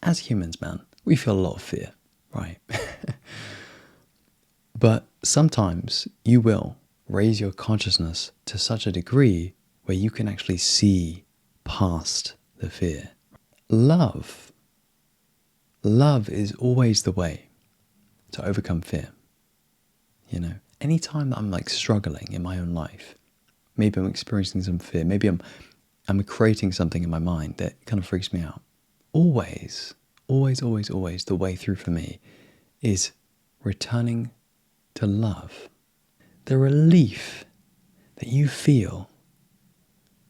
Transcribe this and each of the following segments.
as humans, man, we feel a lot of fear, right? But sometimes you will raise your consciousness to such a degree where you can actually see past the fear. Love is always the way to overcome fear. You know, anytime that I'm like struggling in my own life, maybe I'm experiencing some fear, maybe I'm creating something in my mind that kind of freaks me out. Always, the way through for me is returning to love. The relief that you feel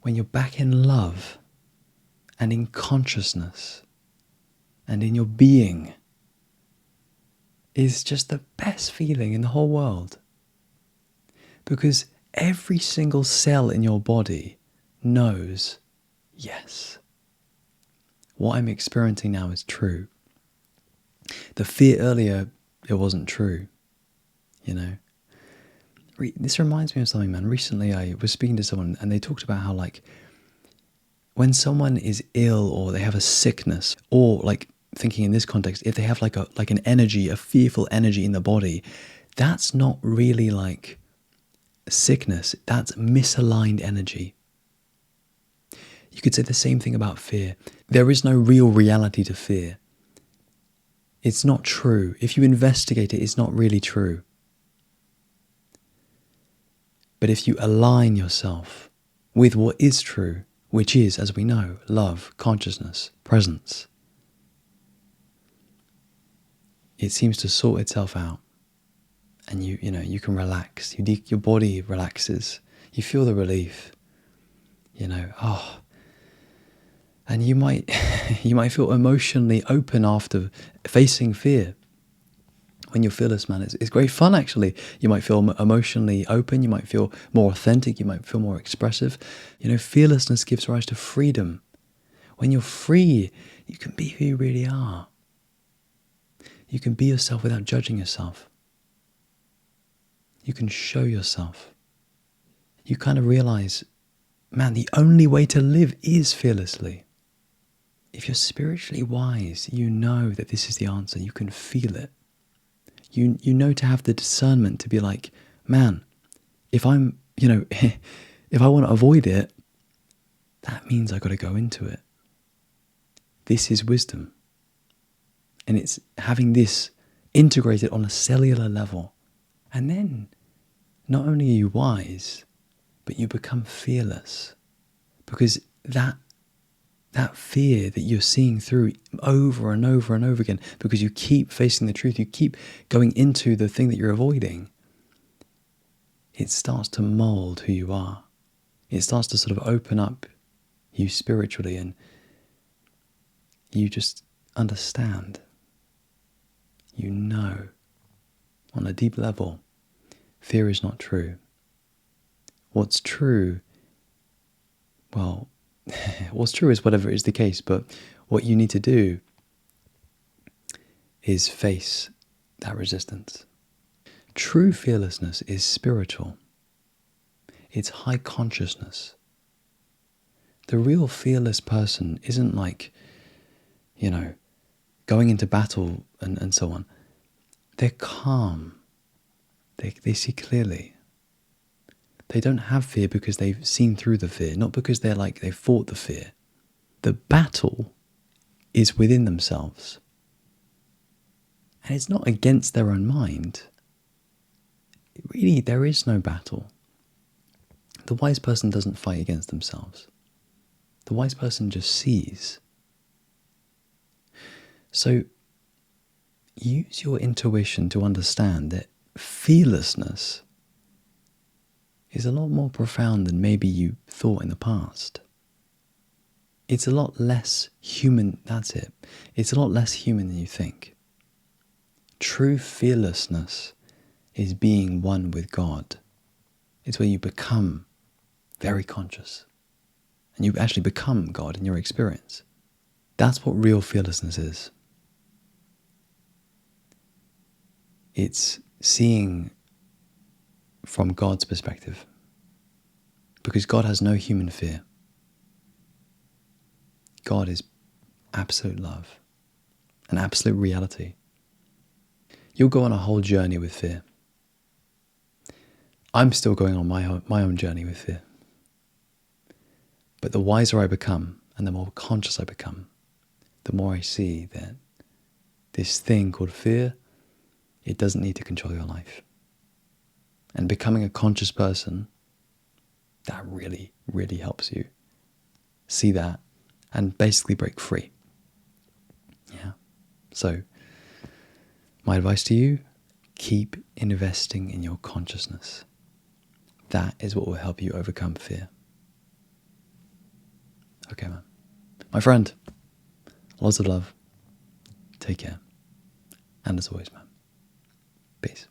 when you're back in love and in consciousness and in your being is just the best feeling in the whole world. Because every single cell in your body knows, yes, what I'm experiencing now is true. The fear earlier, it wasn't true, you know. This reminds me of something, man. Recently I was speaking to someone and they talked about how, like, when someone is ill or they have a sickness, or like thinking in this context, if they have like an energy, a fearful energy in the body, that's not really like sickness, that's misaligned energy. You could say the same thing about fear. There is no real reality to fear. It's not true. If you investigate it, it's not really true. But if you align yourself with what is true, which is, as we know, love, consciousness, presence, it seems to sort itself out. And you can relax. Your body relaxes. You feel the relief. And you might feel emotionally open after facing fear. When you're fearless, man, it's great fun, actually. You might feel emotionally open. You might feel more authentic. You might feel more expressive. Fearlessness gives rise to freedom. When you're free, you can be who you really are. You can be yourself without judging yourself. You can show yourself. You kind of realize, man, the only way to live is fearlessly. If you're spiritually wise, you know that this is the answer. You can feel it. You know to have the discernment to be like, man, if I'm, if I want to avoid it, that means I got to go into it. This is wisdom. And it's having this integrated on a cellular level. And then not only are you wise, but you become fearless. Because that fear that you're seeing through over and over and over again, because you keep facing the truth, you keep going into the thing that you're avoiding, it starts to mold who you are. It starts to sort of open up you spiritually, and you just understand. You know, on a deep level, fear is not true. What's true, well, what's true is whatever is the case, but what you need to do is face that resistance. True fearlessness is spiritual. It's high consciousness. The real fearless person isn't like, going into battle and so on. They're calm. They see clearly. They don't have fear because they've seen through the fear, not because they've fought the fear. The battle is within themselves. And it's not against their own mind. Really, there is no battle. The wise person doesn't fight against themselves. The wise person just sees. So use your intuition to understand that fearlessness is a lot more profound than maybe you thought in the past. It's a lot less human, that's it. It's a lot less human than you think. True fearlessness is being one with God. It's where you become very conscious. And you actually become God in your experience. That's what real fearlessness is. It's seeing from God's perspective. Because God has no human fear. God is absolute love. an absolute reality. You'll go on a whole journey with fear. I'm still going on my own journey with fear. But the wiser I become and the more conscious I become, the more I see that this thing called fear, it doesn't need to control your life. And becoming a conscious person, that really, really helps you see that and basically break free. Yeah. So, my advice to you, keep investing in your consciousness. That is what will help you overcome fear. Okay, man. My friend, lots of love. Take care. And as always, man, peace.